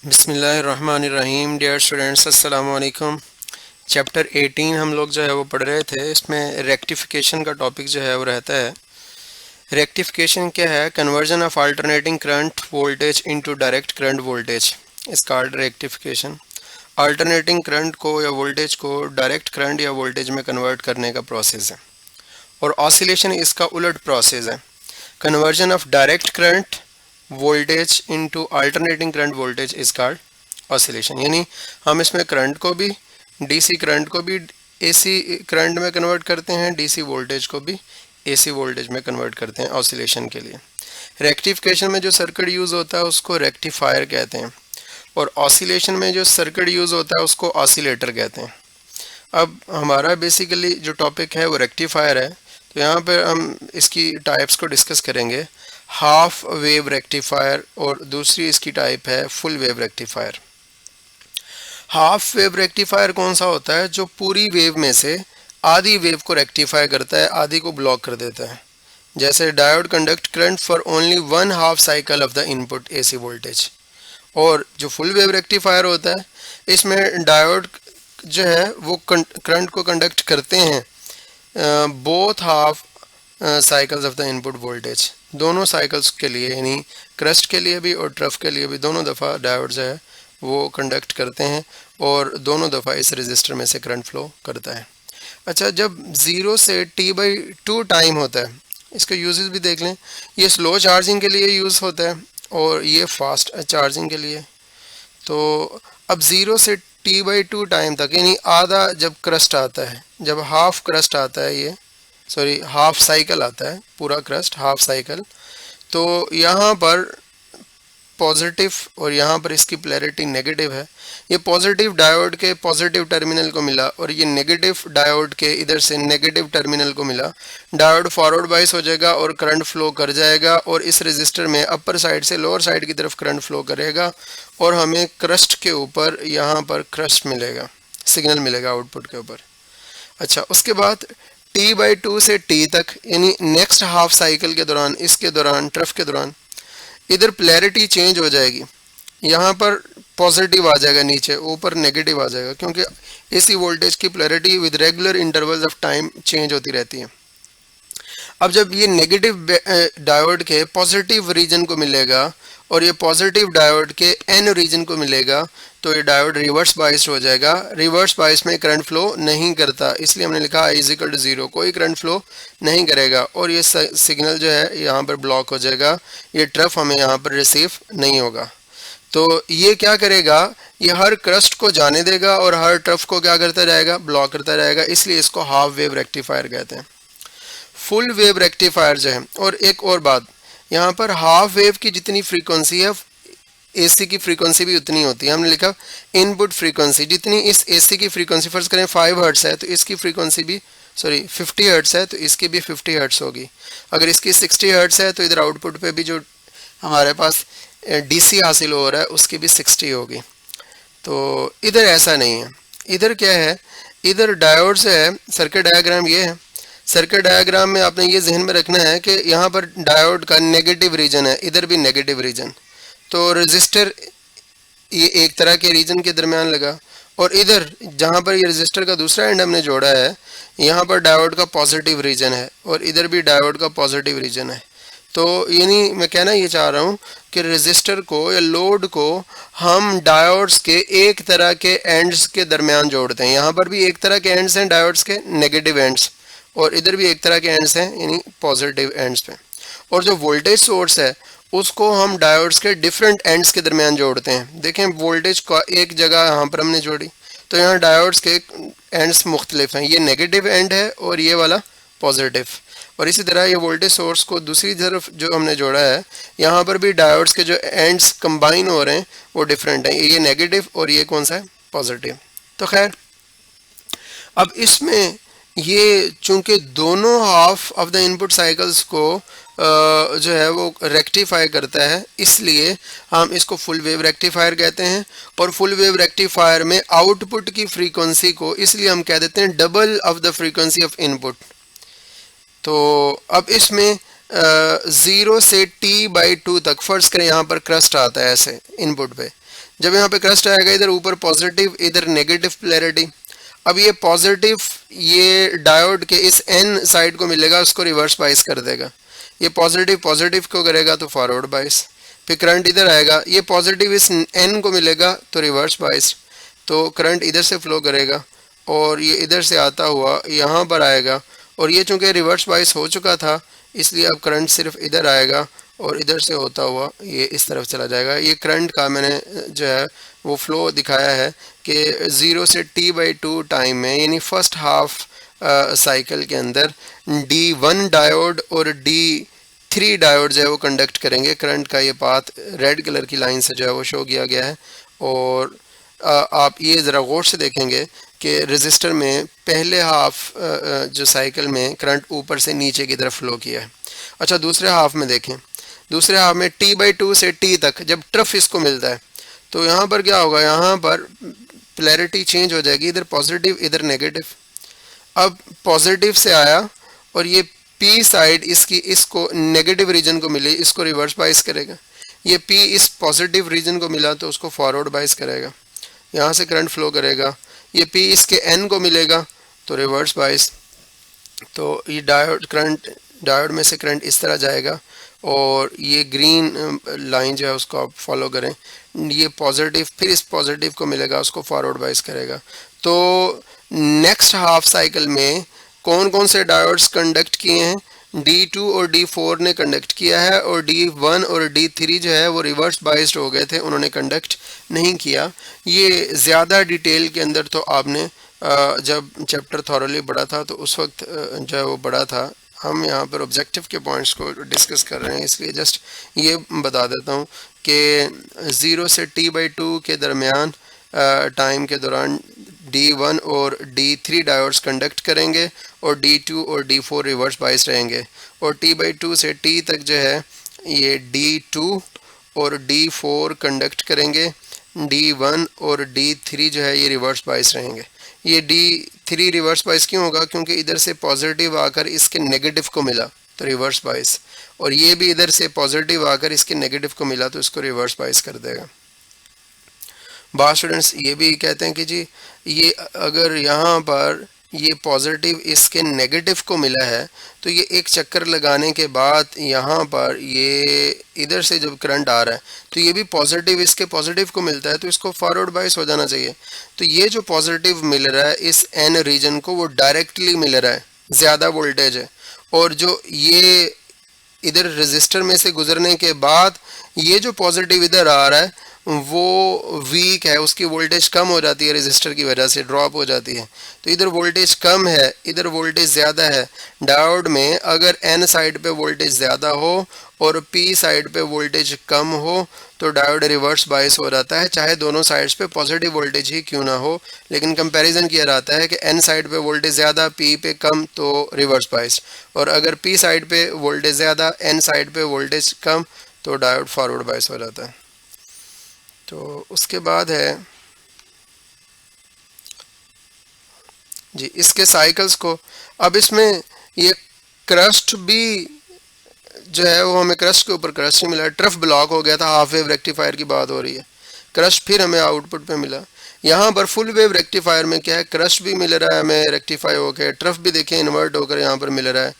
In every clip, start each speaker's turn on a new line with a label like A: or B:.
A: बिस्मिल्लाहिर्रहमानिर्रहीम। Dear students, अस्सलामु अलैकुम। चैप्टर 18 हम लोग जो है वो पढ़ रहे थे। इसमें रेक्टिफिकेशन का टॉपिक जो है वो रहता है। रेक्टिफिकेशन क्या है? Conversion of alternating current voltage into direct current voltage इस कॉल्ड रेक्टिफिकेशन। अल्टरनेटिंग करंट को या वोल्टेज को डायरेक्ट करंट या वोल्टेज में कन्वर्ट करने का प्रोसेस है, और ऑसिलेशन इसका उलट प्रोसेस है। Conversion of direct current voltage into alternating current voltage is called oscillation. यानी हम इसमें करंट को भी, डीसी करंट को भी एसी करंट में कन्वर्ट करते हैं, डीसी वोल्टेज को भी एसी वोल्टेज में कन्वर्ट करते हैं ऑसिलेशन के लिए। रेक्टिफिकेशन में जो सर्किट यूज़ होता है उसको रेक्टिफायर कहते हैं, और ऑसिलेशन में जो सर्किट यूज़ होता है उसको ऑसिलेटर कहते हैं। अब हमारा बेसिकली जो टॉपिक है वो रेक्टिफायर है, तो यहाँ पर हम इसकी टाइप्स को डिस्कस करेंगे। हाफ वेव रेक्टिफायर और दूसरी इसकी टाइप है full wave rectifier. Half wave rectifier कौन सा होता है? जो पूरी वेव में से आधी वेव को रेक्टिफाई करता है, आधी को ब्लॉक कर देता है। जैसे diode conduct current for only 1/2 cycle of the input AC voltage. और जो फुल वेव रेक्टिफायर होता है, इसमें डायोड जो है वो करंट को कंडक्ट करते हैं both half cycles of the input voltage, दोनों साइकिल्स के लिए, यानी क्रस्ट के लिए भी और ट्रफ के लिए भी दोनों दफ़ा डायोड जो है वो कंडक्ट करते हैं, और दोनों दफ़ा इस रजिस्टर में से करंट फ्लो करता है। अच्छा, जब 0 से T/2 टाइम होता है, इसके यूजेस भी देख लें। ये स्लो चार्जिंग के लिए यूज़ होता है और ये फास्ट चार्जिंग के लिए। तो अब 0 से T/2 टाइम तक, यानी आधा जब क्रस्ट आता है, जब हाफ क्रस्ट आता है, ये सॉरी हाफ साइकिल आता है, पूरा क्रस्ट हाफ साइकिल, तो यहाँ पर पॉजिटिव और यहाँ पर इसकी पोलैरिटी नेगेटिव है। ये पॉजिटिव डायोड के पॉजिटिव टर्मिनल को मिला और ये नेगेटिव डायोड के इधर से नेगेटिव टर्मिनल को मिला। डायोड फॉरवर्ड बाइस हो जाएगा और करंट फ्लो कर जाएगा, और इस रजिस्टर में अपर साइड से लोअर साइड की तरफ करंट फ्लो करेगा, और हमें क्रस्ट के ऊपर यहाँ पर क्रस्ट मिलेगा, सिग्नल मिलेगा आउटपुट के ऊपर। अच्छा, उसके बाद T/2 से T तक, यानी नेक्स्ट हाफ साइकिल के दौरान, इसके दौरान, ट्रफ के दौरान, इधर पोलैरिटी चेंज हो जाएगी। यहाँ पर पॉजिटिव आ जाएगा, नीचे ऊपर नेगेटिव आ जाएगा, क्योंकि एसी वोल्टेज की polarity with regular intervals of time change होती रहती है। अब जब ये नेगेटिव डायोड के पॉजिटिव रीजन को मिलेगा और ये पॉजिटिव डायोड के एन रीजन को मिलेगा, तो ये डायोड रिवर्स बाइस्ड हो जाएगा। रिवर्स बाइस में करंट फ्लो नहीं करता, इसलिए हमने लिखा I = 0, कोई करंट फ्लो नहीं करेगा, और ये सिग्नल जो है यहाँ पर ब्लॉक हो जाएगा। ये ट्रफ हमें यहाँ पर रिसीव नहीं होगा। तो ये क्या करेगा? ये हर क्रस्ट को जाने देगा और हर ट्रफ को क्या करता रहेगा? ब्लॉक करता रहेगा। इसलिए इसको हाफ वेव रेक्टिफायर कहते हैं। फुल वेव रेक्टिफायर जो है, और एक और बात, यहाँ पर हाफ वेव की जितनी फ्रीक्वेंसी है, एसी की फ्रीक्वेंसी भी उतनी होती है। हमने लिखा इनपुट फ्रीक्वेंसी, जितनी इस एसी की फ्रीक्वेंसी फर्ज करें 5 हर्ट्स है, तो इसकी फ्रीक्वेंसी भी 50 हर्ट्स है, तो इसकी भी 50 हर्ट्स होगी। अगर इसकी 60 हर्ट्स है, तो इधर आउटपुट पे भी जो हमारे पास डीसी हासिल हो रहा है उसकी भी 60 होगी। तो इधर ऐसा नहीं है। इधर क्या है? इधर डायोड से है। सर्किट डायग्राम ये है। सर्किट डायग्राम में आपने ये जहन में रखना है कि यहाँ पर डायोड का नेगेटिव रीजन है, इधर भी नेगेटिव रीजन, तो रजिस्टर ये एक तरह के रीजन के दरमियान लगा, और इधर जहाँ पर ये रजिस्टर का दूसरा एंड हमने जोड़ा है, यहाँ पर डायोड का पॉजिटिव रीजन है, और इधर भी डायोड का पॉजिटिव रीजन है। तो यानी मैं कहना ये चाह रहा हूँ कि रजिस्टर को या लोड को हम डायोड्स के एक तरह के एंड्स के दरमियान जोड़ते हैं। यहाँ पर भी एक तरह के एंड्स हैं डायोड्स के, नेगेटिव एंड्स, और इधर भी एक तरह के एंड्स हैं, यानी पॉजिटिव एंड्स पे। और जो वोल्टेज सोर्स है उसको हम डायोड्स के डिफरेंट एंड्स के दरमियान जोड़ते हैं। देखें, वोल्टेज का एक जगह यहाँ पर हमने जोड़ी, तो यहाँ डायोड्स के एंड्स मुख्तलिफ हैं। ये नेगेटिव एंड है और ये वाला पॉजिटिव। और इसी तरह ये वोल्टेज सोर्स को दूसरी तरफ जो हमने जोड़ा है, यहाँ पर भी डायोड्स के जो एंड्स कंबाइन हो रहे हैं वो डिफरेंट हैं। ये नेगेटिव और ये कौन सा है? पॉजिटिव। तो खैर, अब इसमें ये चूंकि दोनों half of the input cycles को जो है वो रेक्टिफाई करता है, इसलिए हम इसको फुल वेव रेक्टिफायर कहते हैं। और फुल वेव रेक्टिफायर में आउटपुट की फ्रीक्वेंसी को इसलिए हम कह देते हैं double of the frequency of input. तो अब इसमें 0 से T/2 तक, फर्ज करें यहाँ पर क्रस्ट आता है ऐसे इनपुट पे, जब यहाँ पे क्रस्ट आएगा इधर ऊपर पॉजिटिव इधर नेगेटिव पोलैरिटी, अब ये पॉजिटिव ये डायोड के इस N साइड को मिलेगा, उसको रिवर्स बाइस कर देगा, ये पॉजिटिव पॉजिटिव को करेगा तो फॉरवर्ड बाइस, फिर करंट इधर आएगा, ये पॉजिटिव इस N को मिलेगा तो रिवर्स बाइस, तो करंट इधर से फ्लो करेगा और ये इधर से आता हुआ यहाँ पर आएगा, और ये चूँकि रिवर्स बाइस हो चुका था इसलिए अब करंट सिर्फ इधर आएगा और इधर से होता हुआ ये इस तरफ चला जाएगा। ये करंट का मैंने जो है वो फ्लो दिखाया है कि 0 से T/2 टाइम में, यानी फर्स्ट हाफ साइकिल के अंदर D1 डायोड और D3 डायोड जो है वो कंडक्ट करेंगे। करंट का ये पाथ रेड कलर की लाइन से जो है वो शो किया गया है, और आप ये ज़रा गौर से देखेंगे कि रेजिस्टर में पहले हाफ जो साइकिल में करंट ऊपर से नीचे की तरफ फ्लो किया है। अच्छा, दूसरे हाफ में देखें, दूसरे हाफ में T/2 से T तक जब ट्रफ इसको मिलता है तो यहाँ पर क्या होगा, यहाँ पर पोलैरिटी चेंज हो जाएगी, इधर पॉजिटिव इधर नेगेटिव। अब पॉजिटिव से आया और ये P साइड इसकी इसको नेगेटिव रीजन को मिली, इसको रिवर्स बाइस करेगा, ये P इस पॉजिटिव रीजन को मिला तो उसको फॉरवर्ड बाइस करेगा, यहाँ से करंट फ्लो करेगा, ये P इसके N को मिलेगा तो रिवर्स बाइस, तो ये डायोड में से करंट इस तरह जाएगा, और ये ग्रीन लाइन जो है उसको आप फॉलो करें, ये पॉजिटिव फिर इस पॉजिटिव को मिलेगा उसको फॉरवर्ड बाइस करेगा। तो नेक्स्ट हाफ साइकिल में कौन कौन से डायोड्स कंडक्ट किए हैं, D2 और D4 ने कंडक्ट किया है, और D1 और D3 जो है वो रिवर्स बाइस्ड हो गए थे, उन्होंने कंडक्ट नहीं किया। ये ज़्यादा डिटेल के अंदर तो आपने जब चैप्टर थॉरली पढ़ा था तो उस वक्त जो है वो पढ़ा था, हम यहाँ पर ऑब्जेक्टिव के पॉइंट्स को डिस्कस कर रहे हैं, इसलिए जस्ट ये बता देता हूँ कि 0 से T/2 के दरमियान टाइम के दौरान D1 और D3 डायोड्स कंडक्ट करेंगे और D2 और D4 रिवर्स बाइस रहेंगे, और T/2 से T तक जो है ये D2 और D4 कंडक्ट करेंगे, D1 और D3 जो है ये रिवर्स बाइस रहेंगे। ये D3 रिवर्स बाइस क्यों होगा, क्योंकि इधर से पॉजिटिव आकर इसके नेगेटिव को मिला तो रिवर्स बाइस, और ये भी इधर से पॉजिटिव आकर इसके नेगेटिव को मिला तो इसको रिवर्स बाइस कर देगा। बाद स्टूडेंट्स ये भी कहते हैं कि जी ये अगर यहाँ पर ये पॉजिटिव इसके नेगेटिव को मिला है तो ये एक चक्कर लगाने के बाद यहाँ पर ये इधर से जब करंट आ रहा है तो ये भी पॉजिटिव इसके पॉजिटिव को मिलता है तो इसको फॉरवर्ड बाइस हो जाना चाहिए। तो ये जो पॉजिटिव मिल रहा है इस N रीजन को वो डायरेक्टली मिल रहा है, ज़्यादा वोल्टेज है, और जो ये इधर रेजिस्टर में से गुजरने के बाद ये जो पॉजिटिव इधर आ रहा है वो वीक है, उसकी वोल्टेज कम हो जाती है, रेजिस्टर की वजह से ड्रॉप हो जाती है। तो इधर वोल्टेज कम है, इधर वोल्टेज ज़्यादा है। डायोड में अगर N साइड पे वोल्टेज ज़्यादा हो और P साइड पे वोल्टेज कम हो तो डायोड रिवर्स बाइस हो जाता है, चाहे दोनों साइड्स पे पॉजिटिव वोल्टेज ही क्यों ना हो, लेकिन कंपैरिजन किया जाता है कि N साइड पे वोल्टेज ज़्यादा P पे कम तो रिवर्स बाइस, और अगर P साइड पे वोल्टेज ज़्यादा N साइड पे वोल्टेज कम तो डायोड फॉरवर्ड बाइस हो जाता है। तो उसके बाद है जी इसके साइकिल्स को, अब इसमें ये क्रस्ट भी जो है वो हमें क्रस्ट के ऊपर क्रस्ट ही मिला है, ट्रफ ब्लॉक हो गया था, हाफ वेव रेक्टिफायर की बात हो रही है, क्रस्ट फिर हमें आउटपुट पे मिला। यहाँ पर फुल वेव रेक्टिफायर में क्या है, क्रस्ट भी मिल रहा है हमें रेक्टिफाई होकर, ट्रफ भी देखें इन्वर्ट होकर यहाँ पर मिल रहा है।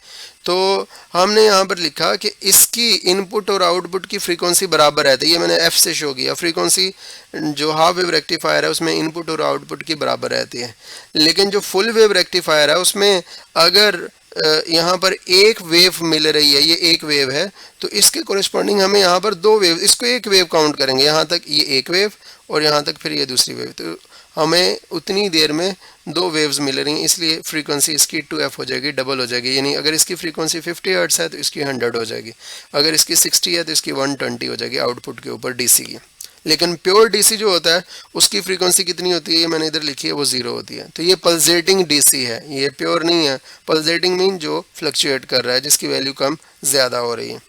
A: तो हमने यहाँ पर लिखा कि इसकी इनपुट और आउटपुट की फ्रीक्वेंसी बराबर है, तो ये मैंने F से शो किया, फ्रीक्वेंसी जो हाफ वेव रेक्टिफायर है उसमें इनपुट और आउटपुट की बराबर रहती है, लेकिन जो फुल वेव रेक्टिफायर है उसमें अगर यहाँ पर एक वेव मिल रही है, ये एक वेव है, तो इसके कोरिस्पॉन्डिंग हमें यहाँ पर दो वेव, इसको एक वेव काउंट करेंगे, यहाँ तक ये एक वेव और यहाँ तक फिर ये दूसरी वेव, तो हमें उतनी देर में दो वेव्स मिल रही हैं, इसलिए फ्रीक्वेंसी इसकी 2f हो जाएगी, डबल हो जाएगी, यानी अगर इसकी फ्रीक्वेंसी 50 हर्ट्ज़ है तो इसकी 100 हो जाएगी, अगर इसकी 60 है तो इसकी 120 हो जाएगी आउटपुट के ऊपर डीसी की। लेकिन प्योर डीसी जो होता है उसकी फ्रीक्वेंसी कितनी होती है, ये मैंने इधर लिखी है, वो 0 होती है। तो ये पल्सेटिंग डीसी है, ये प्योर नहीं है। पल्सेटिंग मीन जो फ्लक्चुएट कर रहा है, जिसकी वैल्यू कम ज़्यादा हो रही है।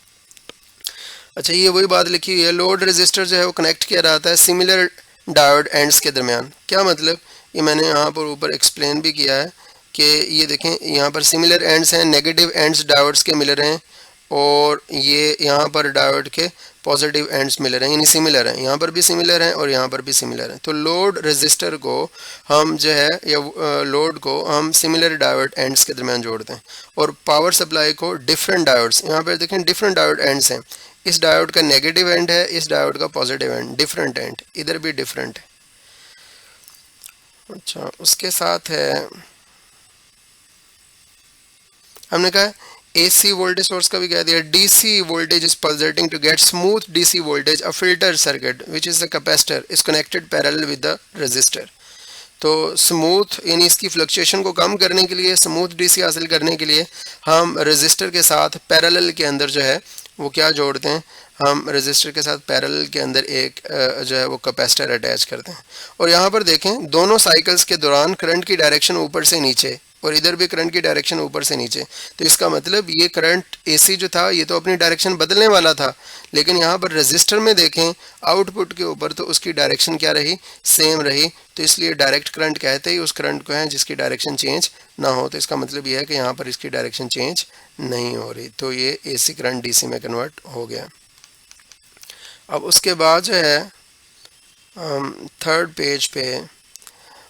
A: अच्छा, ये वही बात लिखी हुई है, लोड रेजिस्टर जो है वो कनेक्ट किया जाता है सिमिलर डायोड एंड्स के दरमियान। क्या मतलब, ये मैंने यहाँ पर ऊपर एक्सप्लेन भी किया है कि ये देखें यहाँ पर सिमिलर एंड्स हैं, नेगेटिव एंड्स डायोड्स के मिल रहे हैं और ये यहाँ पर डायोड के पॉजिटिव एंड्स मिल रहे हैं, यानी सिमिलर हैं, यहाँ पर भी सिमिलर हैं और यहाँ पर भी सिमिलर हैं। तो लोड रेजिस्टर को हम जो है या लोड को हम सिमिलर डायोड एंड्स के दरमियान जोड़ते हैं, और पावर सप्लाई को डिफरेंट डायोड्स, यहाँ पर देखें डिफरेंट डायोड एंड्स हैं, इस डायोड का नेगेटिव एंड है, इस डायोड का पॉजिटिव एंड, डिफरेंट एंड, इधर भी डिफरेंट है। अच्छा, उसके साथ है हमने कहा AC वोल्टेज सोर्स का भी कह दिया। DC voltage is pulsating to get smooth DC voltage, a filter circuit which is the capacitor is connected parallel with the resistor. तो स्मूथ यानी इसकी फ्लक्चुएशन को कम करने के लिए, स्मूथ DC हासिल करने के लिए हम रेजिस्टर के साथ पैरेलल के अंदर जो है वो क्या जोड़ते हैं, हम रेजिस्टर के साथ पैरेलल के अंदर एक जो है वो कैपेसिटर अटैच करते हैं। और यहाँ पर देखें दोनों साइकिल्स के दौरान करंट की डायरेक्शन ऊपर से नीचे और इधर भी करंट की डायरेक्शन ऊपर से नीचे। तो इसका मतलब ये करंट AC जो था ये तो अपनी डायरेक्शन बदलने वाला था, लेकिन यहाँ पर रेजिस्टर में देखें आउटपुट के ऊपर तो उसकी डायरेक्शन क्या रही, सेम रही। तो इसलिए डायरेक्ट करंट कहते ही उस करंट को है जिसकी डायरेक्शन चेंज ना हो। तो इसका मतलब ये है कि यहाँ पर इसकी डायरेक्शन चेंज नहीं हो रही, तो ये AC करंट DC में कन्वर्ट हो गया। अब उसके बाद जो है थर्ड पेज पे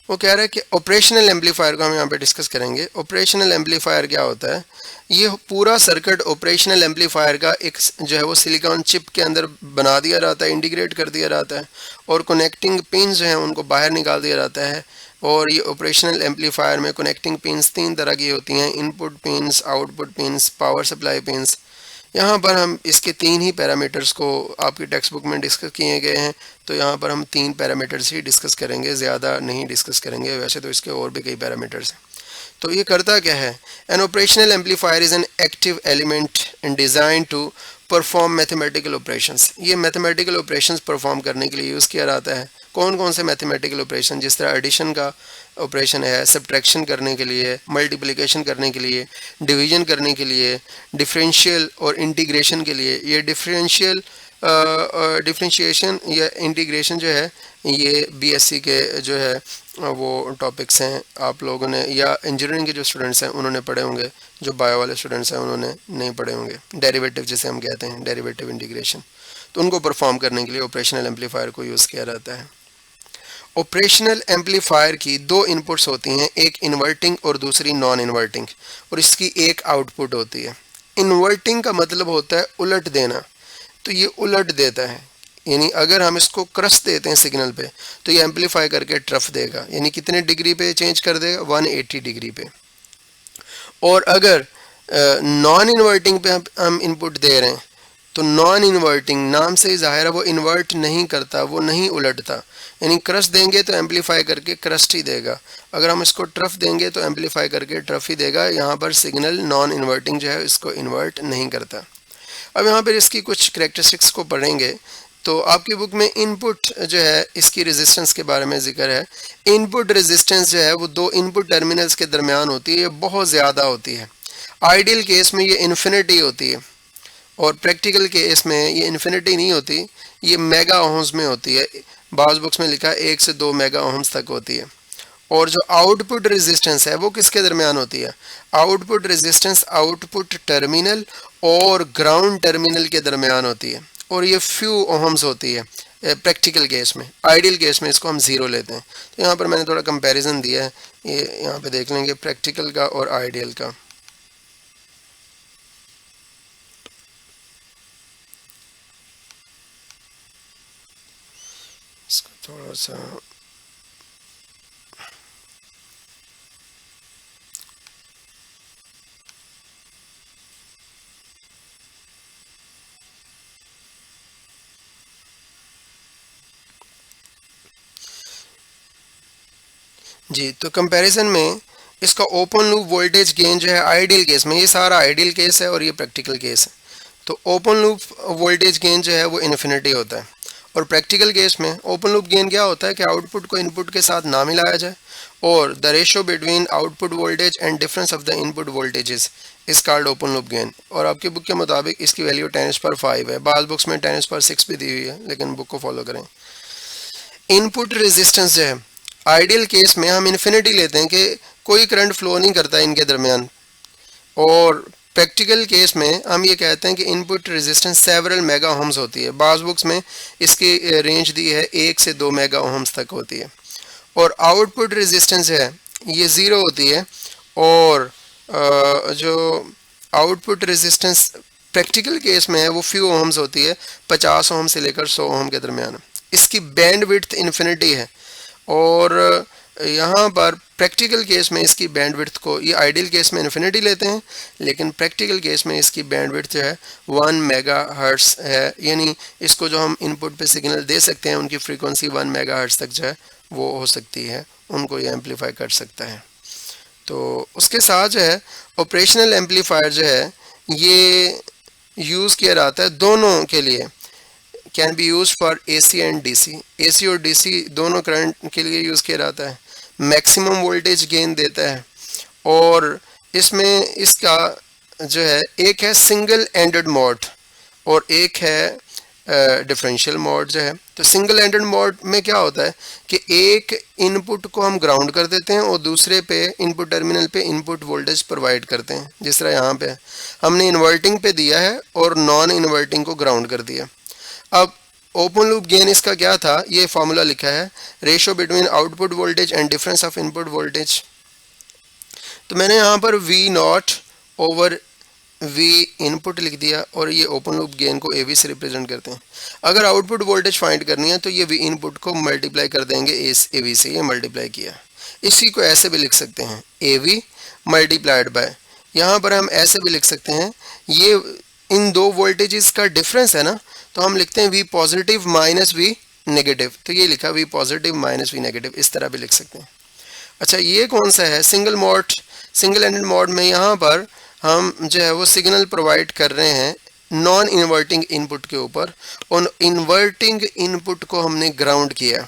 A: वो कह रहा है कि ऑपरेशनल एम्पलीफायर को हम यहाँ पे डिस्कस करेंगे। ऑपरेशनल एम्पलीफायर क्या होता है, ये पूरा सर्किट ऑपरेशनल एम्पलीफायर का एक जो है वो सिलिकॉन चिप के अंदर बना दिया जाता है, इंटीग्रेट कर दिया जाता है, और कनेक्टिंग पिन्स जो हैं उनको बाहर निकाल दिया जाता है। और ये ऑपरेशनल एम्पलीफायर में कनेक्टिंग पिन्स 3 तरह की होती हैं, input pins, output pins, power supply pins. यहाँ पर हम इसके 3 ही पैरामीटर्स को आपकी टेक्स्ट बुक में डिस्कस किए गए हैं, तो यहाँ पर हम 3 पैरामीटर्स ही डिस्कस करेंगे, ज़्यादा नहीं डिस्कस करेंगे। वैसे तो इसके और भी कई पैरामीटर्स हैं। तो ये करता क्या है, an operational amplifier is an active element in design to perform mathematical operations. ये मैथमेटिकल ऑपरेशंस परफॉर्म करने के लिए यूज़ किया जाता है। कौन कौन से मैथमेटिकल ऑपरेशन, जिस तरह एडिशन का ऑपरेशन है, सब्ट्रैक्शन करने के लिए, मल्टीप्लिकेशन करने के लिए, डिवीजन करने के लिए, डिफरेंशियल और इंटीग्रेशन के लिए। ये डिफरेंशिएशन या इंटीग्रेशन जो है ये BSc के जो है वो टॉपिक्स हैं, आप लोगों ने या इंजीनियरिंग के जो स्टूडेंट्स हैं उन्होंने पढ़े होंगे, जो बायो वाले स्टूडेंट्स हैं उन्होंने नहीं पढ़े होंगे। डेरिवेटिव जिसे हम कहते हैं, डेरिवेटिव इंटीग्रेशन, तो उनको परफॉर्म करने के लिए ऑपरेशनल एम्पलीफायर को यूज़ किया जाता है। ऑपरेशनल एम्पलीफायर की 2 इनपुट्स होती हैं, एक इन्वर्टिंग और दूसरी नॉन इन्वर्टिंग, और इसकी एक आउटपुट होती है। इन्वर्टिंग का मतलब होता है उलट देना, तो ये उलट देता है, यानी अगर हम इसको क्रस देते हैं सिग्नल पे तो ये एम्पलीफाई करके ट्रफ देगा, यानी कितने डिग्री पे चेंज कर देगा, 180 डिग्री पे। और अगर नॉन इन्वर्टिंग पे हम इनपुट दे रहे हैं तो नॉन इन्वर्टिंग नाम से ही जाहिर है वो इन्वर्ट नहीं करता, वो नहीं उलटता, यानी क्रस देंगे तो एम्पलीफाई करके क्रस्ट ही देगा, अगर हम इसको ट्रफ देंगे तो एम्पलीफाई करके ट्रफ ही देगा। यहाँ पर सिग्नल नॉन इन्वर्टिंग जो है इसको इन्वर्ट नहीं करता। अब यहाँ पर इसकी कुछ करेक्टरिस्टिक्स को पढ़ेंगे। तो आपकी बुक में इनपुट जो है इसकी रेजिस्टेंस के बारे में जिक्र है। इनपुट रेजिस्टेंस जो है वो 2 इनपुट टर्मिनल्स के दरमियान होती है, ये बहुत ज़्यादा होती है। आइडियल केस में ये इन्फिनिटी होती है और प्रैक्टिकल केस में ये इन्फिनिटी नहीं होती, ये मेगा ओम्स में होती है। बाज़ बुक्स में लिखा है 1 से 2 मेगा ओम्स तक होती है। और जो आउटपुट रेजिस्टेंस है वो किसके दरमियान होती है, आउटपुट रेजिस्टेंस आउटपुट टर्मिनल और ग्राउंड टर्मिनल के दरमियान होती है, और ये फ्यू ओम्स होती है प्रैक्टिकल केस में। आइडियल केस में इसको हम 0 लेते हैं। तो यहाँ पर मैंने थोड़ा कंपैरिजन दिया है, ये यहाँ पे देख लेंगे प्रैक्टिकल का और आइडियल का। इसको थोड़ा सा जी, तो कंपैरिजन में इसका ओपन लूप वोल्टेज गेन जो है आइडियल केस में, ये सारा आइडियल केस है और ये प्रैक्टिकल केस है, तो ओपन लूप वोल्टेज गेन जो है वो इन्फिनिटी होता है। और प्रैक्टिकल केस में ओपन लूप गेन क्या होता है कि आउटपुट को इनपुट के साथ ना मिलाया जाए, और the ratio between output voltage and difference of the input voltages इस कॉल्ड ओपन लूप गेन। और आपकी बुक के मुताबिक इसकी वैल्यू 10⁵ है, बाज़ बुक्स में 10⁶ भी दी हुई है, लेकिन बुक को फॉलो करें। इनपुट रेजिस्टेंस जो है आइडियल केस में हम इन्फिनिटी लेते हैं कि कोई करंट फ्लो नहीं करता इनके दरमियान, और प्रैक्टिकल केस में हम ये कहते हैं कि input resistance several mega ohms होती है। बाज़ बुक्स में इसकी रेंज दी है 1 से 2 मेगा ओम्स तक होती है। और आउटपुट रेजिस्टेंस है ये 0 होती है। और जो आउटपुट रेजिस्टेंस प्रैक्टिकल केस में है वो फ्यू ओम्स होती है, 50 ओम से लेकर 100 ओम के दरमियान। इसकी बैंड विड्थ इन्फिनिटी है। और यहाँ पर प्रैक्टिकल केस में इसकी बैंड विड्थ को, ये आइडियल केस में इन्फिनिटी लेते हैं, लेकिन प्रैक्टिकल केस में इसकी बैंड विड्थ जो है 1 मेगा हर्ट्स है। यानी इसको जो हम इनपुट पे सिग्नल दे सकते हैं उनकी फ्रीक्वेंसी 1 मेगा हर्ट्स तक जो है वो हो सकती है, उनको ये एम्पलीफाई कर सकता है। तो उसके साथ जो है ऑपरेशनल एम्पलीफायर जो है ये यूज़ किया जाता है दोनों के लिए। Can be use for AC and DC। AC और DC दोनों करंट के लिए यूज़ किया जाता है। मैक्सिमम वोल्टेज गेन देता है। और इसमें इसका जो है एक है सिंगल एंडेड मोड और एक है डिफरेंशियल मोड जो है। तो सिंगल एंडेड मोड में क्या होता है कि एक इनपुट को हम ग्राउंड कर देते हैं और दूसरे पे इनपुट टर्मिनल पे इनपुट वोल्टेज प्रोवाइड करते हैं। जिस तरह यहाँ पे हमने इन्वर्टिंग पे दिया है और नॉन इन्वर्टिंग को ग्राउंड कर दिया। अब ओपन लूप गेन इसका क्या था, ये फॉर्मूला लिखा है, ratio between output voltage and difference of input voltage. तो मैंने यहाँ पर V0 ओवर V इनपुट लिख दिया और ये ओपन लूप गेन को AV से रिप्रेजेंट करते हैं। अगर आउटपुट वोल्टेज फाइंड करनी है तो ये V इनपुट को मल्टीप्लाई कर देंगे AV से, ये मल्टीप्लाई किया। इसी को ऐसे भी लिख सकते हैं AV मल्टीप्लाइड बाय, यहाँ पर हम ऐसे भी लिख सकते हैं, ये इन दो वोल्टेजेस का डिफरेंस है ना, तो हम लिखते हैं V positive minus V negative. तो ये लिखा V positive minus V negative, इस तरह भी लिख सकते हैं। अच्छा, ये कौन सा है single mode, single ended mode में यहाँ पर हम जो है वो सिग्नल प्रोवाइड कर रहे हैं नॉन इन्वर्टिंग इनपुट के ऊपर, और इन्वर्टिंग इनपुट को हमने ग्राउंड किया।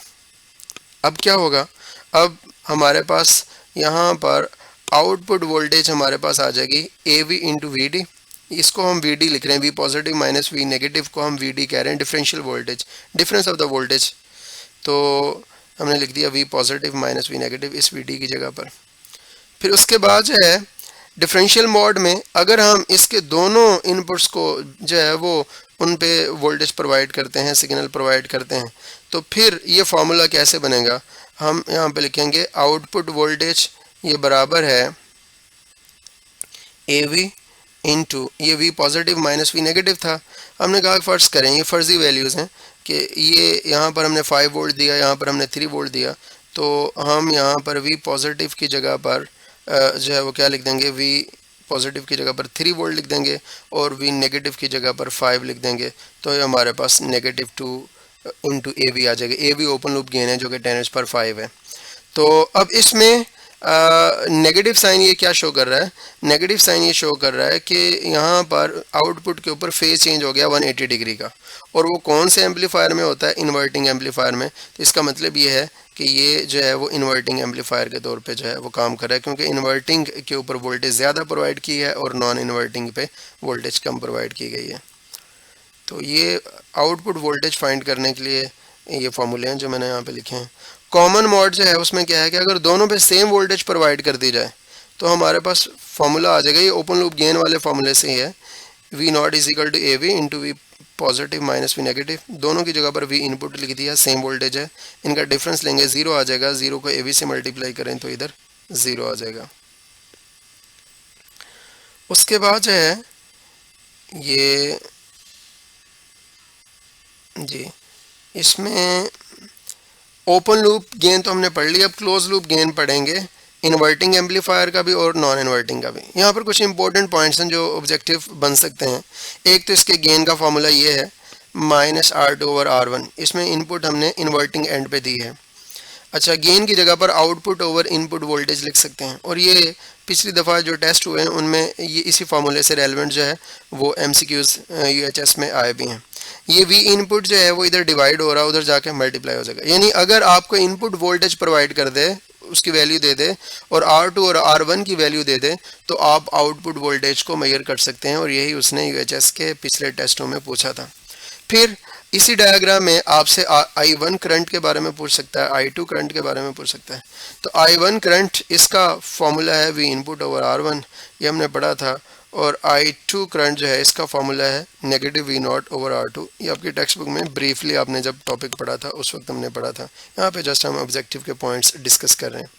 A: अब क्या होगा, अब हमारे पास यहाँ पर आउटपुट वोल्टेज हमारे पास आ जाएगी AV इंटू VD। इसको हम VD लिख रहे हैं, V positive minus V negative को हम VD कह रहे हैं, differential voltage, difference of the voltage. तो हमने लिख दिया V positive minus V negative इस VD की जगह पर। फिर उसके बाद जो है डिफरेंशियल मोड में अगर हम इसके दोनों इनपुट्स को जो है वो उन पे वोल्टेज प्रोवाइड करते हैं, सिग्नल प्रोवाइड करते हैं, तो फिर ये फार्मूला कैसे बनेगा, हम यहाँ पे लिखेंगे आउटपुट वोल्टेज ये बराबर है AV इंटू ये V positive minus V negative था। हमने कहा फ़र्ज़ करें, ये फ़र्ज़ी वैल्यूज़ हैं कि ये यहाँ पर हमने 5 वोल्ट दिया, यहाँ पर हमने 3 वोल्ट दिया, तो हम यहाँ पर V पॉजिटिव की जगह पर जो है वो क्या लिख देंगे, V पॉजिटिव की जगह पर 3 वोल्ट लिख देंगे और V नेगेटिव की जगह पर 5 लिख देंगे। तो ये हमारे पास नेगेटिव 2 इंटू AV आ जाएगा। AV ओपन लूप गेन है जो कि 10⁻⁵ है। तो अब इसमें नेगेटिव साइन ये क्या शो कर रहा है, नेगेटिव साइन ये शो कर रहा है कि यहाँ पर आउटपुट के ऊपर फेज चेंज हो गया 180 डिग्री का, और वो कौन से एम्पलीफायर में होता है, इन्वर्टिंग एम्पलीफायर में। तो इसका मतलब ये है कि ये जो है वो इन्वर्टिंग एम्पलीफायर के तौर पे जो है वो काम कर रहा है, क्योंकि इन्वर्टिंग के ऊपर वोल्टेज ज़्यादा प्रोवाइड की है और नॉन इन्वर्टिंग पे वोल्टेज कम प्रोवाइड की गई है। तो ये आउटपुट वोल्टेज फाइंड करने के लिए ये फार्मूले हैं जो मैंने यहाँ पे लिखे हैं। कॉमन मोड जो है उसमें क्या है कि अगर दोनों पे सेम वोल्टेज प्रोवाइड कर दी जाए तो हमारे पास फार्मूला आ जाएगा, ये ओपन लूप गेन वाले फार्मूले से ही है, V0 is equal to AV into V positive minus V negative. दोनों की जगह पर V इनपुट लिख दिया, सेम वोल्टेज है, इनका डिफरेंस लेंगे 0 आ जाएगा, 0 को AV से मल्टीप्लाई करें तो इधर 0 आ जाएगा। उसके बाद जो है ये जी इसमें ओपन लूप गेन तो हमने पढ़ लिया, अब क्लोज लूप गेन पढ़ेंगे, इन्वर्टिंग एम्पलीफायर का भी और नॉन इन्वर्टिंग का भी। यहाँ पर कुछ इंपॉर्टेंट पॉइंट्स हैं जो ऑब्जेक्टिव बन सकते हैं। एक तो इसके गेन का फार्मूला ये है -R2/R1, इसमें इनपुट हमने इन्वर्टिंग एंड पे दी है। अच्छा, गेन की जगह पर आउटपुट ओवर इनपुट वोल्टेज लिख सकते हैं, और ये पिछली दफ़ा जो टेस्ट हुए हैं उनमें ये इसी फार्मूले से रेलेवेंट जो है वो MCQs UHS में आए भी हैं। ये V इनपुट जो है वो इधर डिवाइड हो रहा है, उधर जाके मल्टीप्लाई हो जाएगा। यानी अगर आपको इनपुट वोल्टेज प्रोवाइड कर दे, उसकी वैल्यू दे दे और R2 और R1 की वैल्यू दे दे, तो आप आउटपुट वोल्टेज को मेजर कर सकते हैं, और यही उसने UHS के पिछले टेस्टों में पूछा था। फिर इसी डायग्राम में आपसे I1 करंट के बारे में पूछ सकता है, I2 करंट के बारे में पूछ सकता है। तो I1 करंट इसका फॉर्मूला है V इनपुट ओवर R1, ये हमने पढ़ा था, और I2 करंट जो है इसका फॉर्मूला है negative V not over R2। ये आपकी टेक्स्ट बुक में ब्रीफली आपने जब टॉपिक पढ़ा था उस वक्त हमने पढ़ा था। यहाँ पे जस्ट हम ऑब्जेक्टिव के पॉइंट्स डिस्कस कर रहे हैं।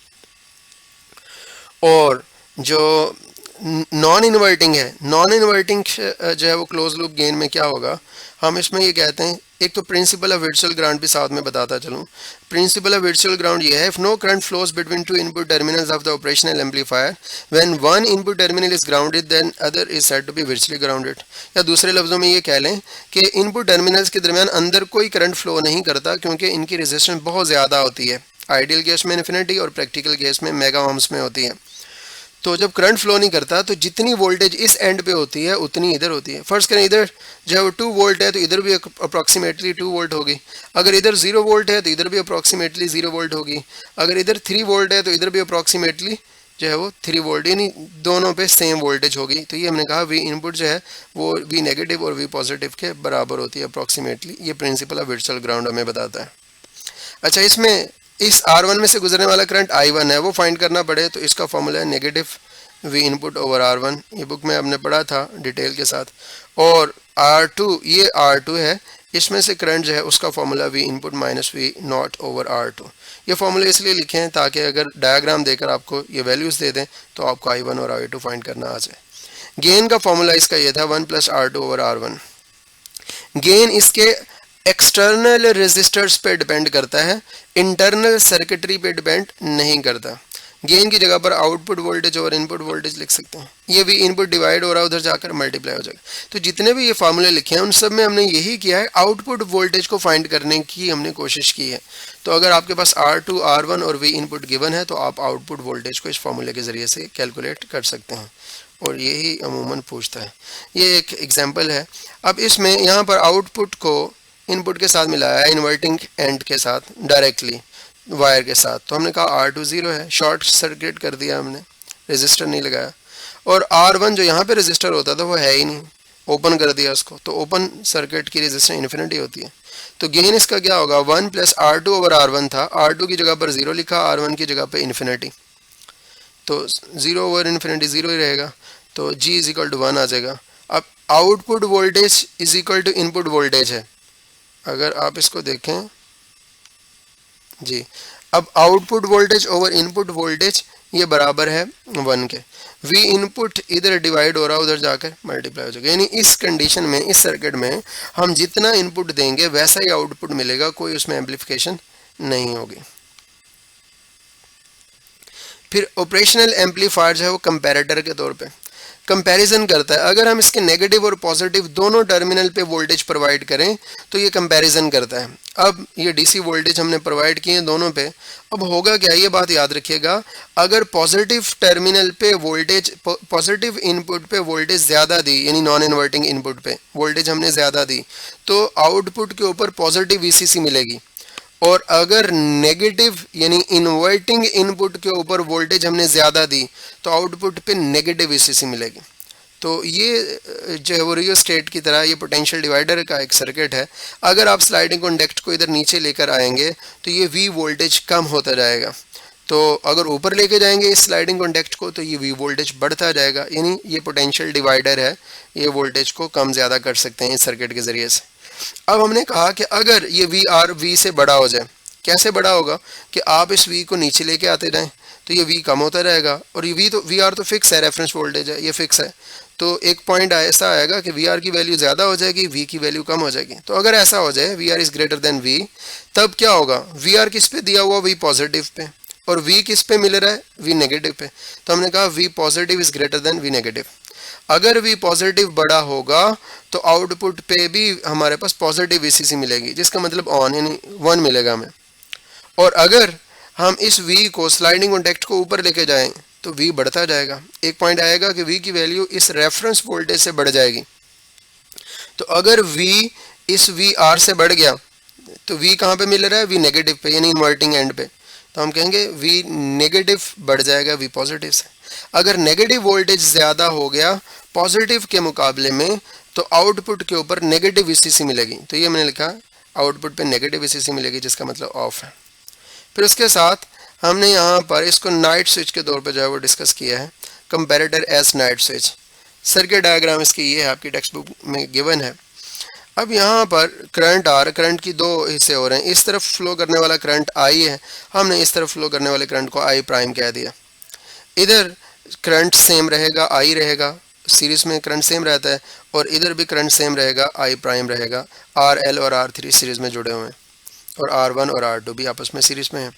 A: और जो नॉन इन्वर्टिंग है, नॉन इन्वर्टिंग जो है वो क्लोज लूप गेन में क्या होगा, हम इसमें ये कहते हैं, एक तो प्रिंसिपल ऑफ वर्चुअल ग्राउंड भी साथ में बताता चलूँ। प्रिंसिपल ऑफ वर्चुअल ग्राउंड ये है, if no current flows between two input terminals of the operational amplifier when one input terminal is grounded then other is said to be virtually grounded. या दूसरे लफ्जों में ये कह लें कि इनपुट टर्मिनल्स के दरमियान अंदर कोई करंट फ्लो नहीं करता क्योंकि इनकी रेजिस्टेंस बहुत ज़्यादा होती है। आइडियल केस में इन्फिनिटी और प्रैक्टिकल केस में मेगा ओम्स में होती है। तो जब करंट फ्लो नहीं करता तो जितनी वोल्टेज इस एंड पे होती है उतनी इधर होती है। फर्स्ट करें इधर जो है वो 2 वोल्ट है तो इधर भी अप्रॉक्सीमेटली 2 वोल्ट होगी। अगर इधर 0 वोल्ट है तो इधर भी अप्रॉक्सीमेटली 0 वोल्ट होगी। अगर इधर 3 वोल्ट है तो इधर भी अप्रॉक्सीमेटली जो है वो 3 वोल्ट, यानी दोनों पे सेम वोल्टेज होगी। तो ये हमने कहा वी इनपुट जो है वो वी नेगेटिव और वी पॉजिटिव के बराबर होती है अप्रॉक्सीमेटली। ये प्रिंसिपल ऑफ वर्चुअल ग्राउंड हमें बताता है। अच्छा, इसमें इस R1 में से गुजरने वाला करंट I1 है वो फाइंड करना पड़े तो इसका फॉर्मूला है negative V input over R1। ये बुक में आपने पढ़ा था डिटेल के साथ। और R2, ये R2 है, इसमें से करंट जो है उसका formula V input minus V not over R2। ये फॉर्मूले इसलिए लिखे हैं ताकि अगर डायग्राम देकर आपको ये वैल्यूज़ दे दें तो आपको I1 और I2 फाइंड करना आ जाए। गेन का फॉर्मूला इसका ये था 1 + R2 ओवर R1। गेन इसके एक्सटर्नल रेजिस्टर्स पे डिपेंड करता है, इंटरनल सर्किटरी पे डिपेंड नहीं करता। गेन की जगह पर आउटपुट वोल्टेज और इनपुट वोल्टेज लिख सकते हैं। ये भी इनपुट डिवाइड हो रहा है, उधर जाकर मल्टीप्लाई हो जाएगा। तो जितने भी ये फार्मूले लिखे हैं उन सब में हमने यही किया है, आउटपुट वोल्टेज को फाइंड करने की हमने कोशिश की है। तो अगर आपके पास R2, R1 और V इनपुट गिवन है तो आप आउटपुट वोल्टेज को इस फार्मूले के ज़रिए से कैलकुलेट कर सकते हैं और यही अमूमन पूछता है। ये एक एग्जाम्पल है। अब इसमें यहाँ पर आउटपुट को इनपुट के साथ मिलाया है, इन्वर्टिंग एंड के साथ डायरेक्टली वायर के साथ। तो हमने कहा R2 0 है, शॉर्ट सर्किट कर दिया हमने, रेजिस्टर नहीं लगाया। और R1 जो यहाँ पे रेजिस्टर होता था वो है ही नहीं, ओपन कर दिया उसको। तो ओपन सर्किट की रेजिस्टेंस इन्फिनिटी होती है। तो गेन इसका क्या होगा, 1 + R2 ओवर R1 था, R2 की जगह पर 0 लिखा, R1 की जगह पर इन्फिनिटी। तो 0 ओवर इन्फिनिटी 0 ही रहेगा, तो G = 1 आ जाएगा। अब आउटपुट वोल्टेज = इनपुट वोल्टेज है। अगर आप इसको देखें जी, अब output voltage over input voltage ये बराबर है 1 के। V इनपुट इधर डिवाइड हो रहा है, उधर जाकर मल्टीप्लाई हो जाएगा। यानी इस कंडीशन में, इस सर्किट में हम जितना इनपुट देंगे वैसा ही आउटपुट मिलेगा, कोई उसमें एम्पलीफिकेशन नहीं होगी। फिर ऑपरेशनल एम्पलीफायर जो है वो कंपैरेटर के तौर पे कंपैरिजन करता है। अगर हम इसके नेगेटिव और पॉजिटिव दोनों टर्मिनल पे वोल्टेज प्रोवाइड करें तो ये कंपैरिजन करता है। अब ये डीसी वोल्टेज हमने प्रोवाइड किए दोनों पे, अब होगा क्या, ये बात याद रखिएगा। अगर पॉजिटिव टर्मिनल पे वोल्टेज, पॉजिटिव इनपुट पे वोल्टेज ज़्यादा दी, यानी नॉन इन्वर्टिंग इनपुट पे वोल्टेज हमने ज़्यादा दी, तो आउटपुट के ऊपर पॉजिटिव वीसीसी मिलेगी। और अगर नेगेटिव यानी इन्वर्टिंग इनपुट के ऊपर वोल्टेज हमने ज़्यादा दी तो आउटपुट पे नेगेटिव वीसीसी मिलेगी। तो ये जो है वो रियो स्टेट की तरह ये पोटेंशियल डिवाइडर का एक सर्किट है। अगर आप स्लाइडिंग कॉन्डक्ट को इधर नीचे लेकर आएंगे तो ये वी वोल्टेज कम होता जाएगा। तो अगर ऊपर लेके जाएंगे इस स्लाइडिंग कॉन्डक्ट को तो ये वी वोल्टेज बढ़ता जाएगा। यानी ये पोटेंशियल डिवाइडर है, ये वोल्टेज को कम ज़्यादा कर सकते हैं इस सर्किट के ज़रिए से। अब हमने कहा कि अगर ये वी आर वी से बड़ा हो जाए, कैसे बड़ा होगा कि आप इस वी को नीचे लेके आते जाएं तो ये वी कम होता रहेगा। और ये वी आर तो फिक्स है, रेफरेंस वोल्टेज है, ये फिक्स है। तो एक पॉइंट ऐसा आएगा कि वी आर की वैल्यू ज़्यादा हो जाएगी, वी की वैल्यू कम हो जाएगी। तो अगर ऐसा हो जाए V R is greater than V, तब क्या होगा, वी आर किस पे दिया हुआ, वी पॉजिटिव पे, और वी किस पे मिल रहा है, वी नेगेटिव पे। तो हमने कहा V positive is greater than V negative. अगर वी पॉजिटिव बड़ा होगा तो आउटपुट पे भी हमारे पास पॉजिटिव वीसीसी मिलेगी, जिसका मतलब ऑन यानी 1 मिलेगा हमें। और अगर हम इस वी को स्लाइडिंग कॉन्टैक्ट को ऊपर लेके जाएं तो वी बढ़ता जाएगा। एक पॉइंट आएगा कि वी की वैल्यू इस रेफरेंस वोल्टेज से बढ़ जाएगी। तो अगर वी इस वी आर से बढ़ गया तो वी कहाँ पे मिल रहा है, वी नेगेटिव पे यानी इन्वर्टिंग एंड पे। तो हम कहेंगे वी नेगेटिव बढ़ जाएगा वी पॉजिटिव से। अगर नेगेटिव वोल्टेज ज़्यादा हो गया पॉजिटिव के मुकाबले में तो आउटपुट के ऊपर नेगेटिव वीसीसी मिलेगी। तो ये मैंने लिखा आउटपुट पे नेगेटिव वीसीसी मिलेगी, जिसका मतलब ऑफ है। फिर उसके साथ हमने यहाँ पर इसको नाइट स्विच के तौर पे जो है वो डिस्कस किया है, comparator as night switch. Circuit diagram इसकी ये है, आपकी टेक्स्ट बुक में गिवन है। अब यहाँ पर करंट आर, करंट की दो हिस्से हो रहे हैं। इस तरफ फ्लो करने वाला करंट आई है, हमने इस तरफ फ्लो करने वाले करंट को आई प्राइम कह दिया। इधर करंट सेम रहेगा, आई रहेगा, सीरीज में करंट सेम रहता है, और इधर भी करंट सेम रहेगा, आई प्राइम रहेगा। आर एल और आर थ्री सीरीज में जुड़े हुए हैं, और आर वन और आर टू भी आपस में सीरीज में है।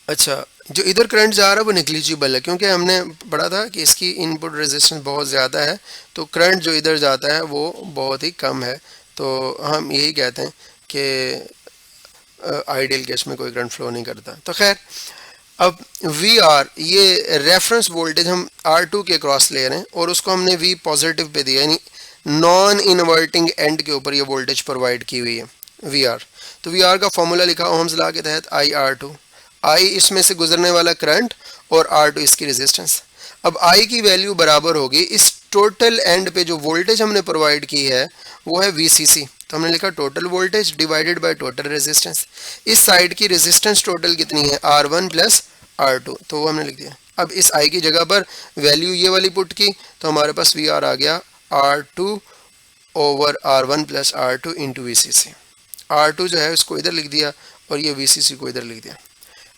A: अच्छा, जो इधर करंट जा रहा है वो निग्लिजिबल है, क्योंकि हमने पढ़ा था कि इसकी इनपुट रेजिस्टेंस बहुत ज़्यादा है, तो करंट जो इधर जाता है वो बहुत ही कम है। तो हम यही कहते हैं कि आइडियल केस में कोई करंट फ्लो नहीं करता। तो खैर, अब वी आर, ये रेफरेंस वोल्टेज हम R2 के क्रॉस ले रहे हैं, और उसको हमने V पॉजिटिव पे दिया, यानी नॉन इन्वर्टिंग एंड के ऊपर ये वोल्टेज प्रोवाइड की हुई है वी आर। तो वी आर का फॉर्मूला लिखा ओहम्स लॉ के तहत IR2, आई इसमें से गुजरने वाला करंट और R2 इसकी रेजिस्टेंस। अब आई की वैल्यू बराबर होगी, इस टोटल एंड पे जो वोल्टेज हमने प्रोवाइड की है वो है VCC, तो हमने लिखा total voltage divided by total resistance. इस साइड की रेजिस्टेंस टोटल कितनी है, R1 प्लस R2, तो वो हमने लिख दिया। अब इस आई की जगह पर वैल्यू ये वाली पुट की, तो हमारे पास VR आ गया R2 over R1 plus R2 into VCC। R2 जो है उसको इधर लिख दिया, और ये VCC को इधर लिख दिया।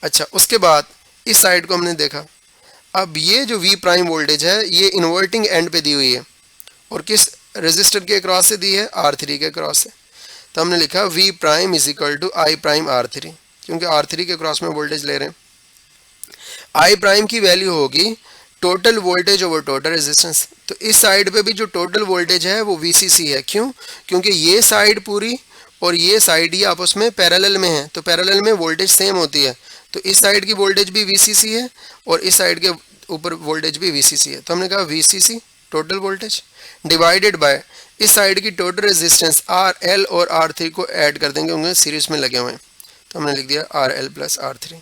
A: अच्छा, उसके बाद इस साइड को हमने देखा। अब ये जो V प्राइम वोल्टेज है ये इन्वर्टिंग एंड पे दी हुई है, और किस रेजिस्टर के क्रॉस से दी है, R3 के क्रॉस से। तो हमने लिखा V prime is equal to I prime R3, क्योंकि R3 के क्रॉस में वोल्टेज ले रहे हैं। I प्राइम की वैल्यू होगी total voltage over total resistance. तो इस साइड पे भी जो टोटल वोल्टेज है वो VCC है। क्यों? क्योंकि ये साइड पूरी और ये साइड ये आपस में पैरेलल में है, तो पैरेलल में वोल्टेज सेम होती है। तो इस साइड की वोल्टेज भी VCC है, और इस साइड के ऊपर वोल्टेज भी VCC है। तो हमने कहा VCC total voltage divided by इस साइड की टोटल रेजिस्टेंस RL और R3 को ऐड कर देंगे, उनके सीरीज में लगे हुए हैं। तो हमने लिख दिया RL प्लस R3।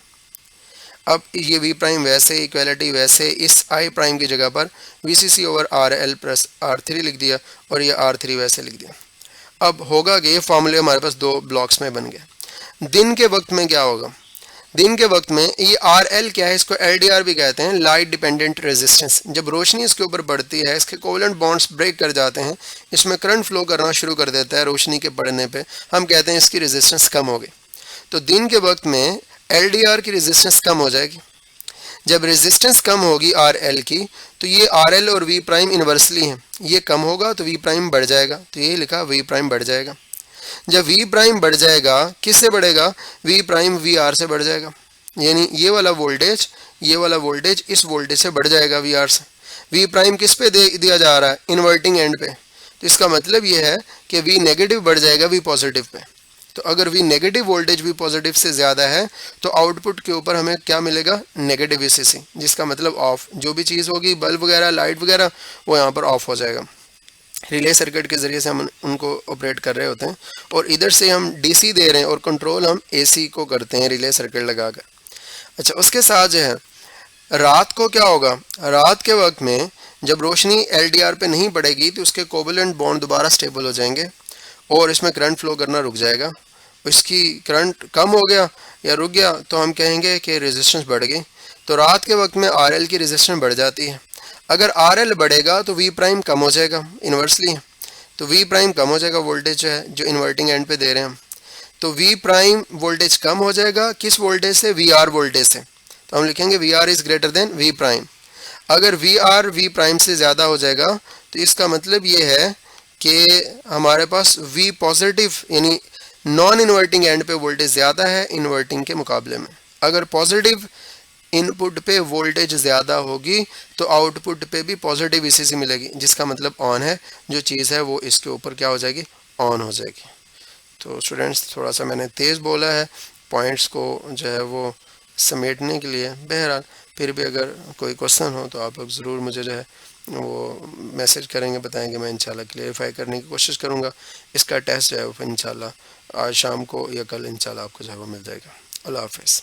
A: अब ये V प्राइम वैसे, इक्वलिटी वैसे, इस I प्राइम की जगह पर VCC over RL plus R3 लिख दिया, और ये R3 वैसे लिख दिया। अब होगा कि ये फॉर्मूले हमारे पास दो ब्लॉक्स में बन गए। दिन के वक्त में क्या होगा, दिन के वक्त में ये RL क्या है, इसको LDR भी कहते हैं, लाइट डिपेंडेंट रेजिस्टेंस। जब रोशनी इसके ऊपर पड़ती है, इसके कोवेलेंट बॉन्ड्स ब्रेक कर जाते हैं, इसमें करंट फ्लो करना शुरू कर देता है रोशनी के पड़ने पे, हम कहते हैं इसकी रेजिस्टेंस कम हो गई। तो दिन के वक्त में LDR की रेजिस्टेंस कम हो जाएगी। जब रेजिस्टेंस कम होगी RL की, तो ये RL और V प्राइम इन्वर्सली हैं, ये कम होगा तो V प्राइम बढ़ जाएगा। तो ये लिखा V प्राइम बढ़ जाएगा। जब V प्राइम बढ़ जाएगा, किससे बढ़ेगा, V प्राइम VR से बढ़ जाएगा, यानी ये वाला वोल्टेज इस वोल्टेज से बढ़ जाएगा VR से। V प्राइम किस पे दिया जा रहा है, इन्वर्टिंग एंड पे। तो इसका मतलब ये है कि V नेगेटिव बढ़ जाएगा V पॉजिटिव पे। तो अगर V negative voltage V positive से ज़्यादा है, तो आउटपुट के ऊपर हमें क्या मिलेगा, नेगेटिव VCC, जिसका मतलब ऑफ। जो भी चीज़ होगी, बल्ब वगैरह, लाइट वगैरह, वो यहाँ पर ऑफ हो जाएगा। रिले सर्किट के ज़रिए से हम उनको ऑपरेट कर रहे होते हैं, और इधर से हम DC दे रहे हैं, और कंट्रोल हम AC को करते हैं रिले सर्किट लगाकर। अच्छा, उसके साथ जो है रात को क्या होगा, रात के वक्त में जब रोशनी LDR पे नहीं पड़ेगी, तो उसके कोवेलेंट बॉन्ड दोबारा स्टेबल हो जाएंगे, और इसमें करंट फ्लो करना रुक जाएगा। इसकी करंट कम हो गया या रुक गया, तो हम कहेंगे कि रेजिस्टेंस बढ़ गई। तो रात के वक्त में RL की रेजिस्टेंस बढ़ जाती है। अगर RL बढ़ेगा तो V प्राइम कम हो जाएगा, इन्वर्सली है। तो V प्राइम कम हो जाएगा, वोल्टेज जो है जो इन्वर्टिंग एंड पे दे रहे हैं हम। तो V प्राइम वोल्टेज कम हो जाएगा, किस वोल्टेज से, VR वोल्टेज से। तो हम लिखेंगे VR is greater then V prime. अगर VR V प्राइम से ज़्यादा हो जाएगा, तो इसका मतलब ये है कि हमारे पास V पॉजिटिव यानी नॉन इन्वर्टिंग एंड पे वोल्टेज ज़्यादा है इन्वर्टिंग के मुकाबले में। अगर पॉजिटिव इनपुट पे वोल्टेज ज़्यादा होगी, तो आउटपुट पे भी पॉजिटिव VCC मिलेगी, जिसका मतलब ऑन है। जो चीज़ है वो इसके ऊपर क्या हो जाएगी, ऑन हो जाएगी। तो स्टूडेंट्स, थोड़ा सा मैंने तेज़ बोला है पॉइंट्स को जो है वो समेटने के लिए। बहरहाल फिर भी अगर कोई क्वेश्चन हो तो आप लोग ज़रूर मुझे जो है वो मैसेज करेंगे, बताएंगे, मैं इंशाल्लाह क्लियरिफाई करने की कोशिश करूँगा। इसका टेस्ट जो है वो इंशाल्लाह आज शाम को या कल इंशाल्लाह आपको जो है वो मिल जाएगा। अल्लाह हाफ़िज़।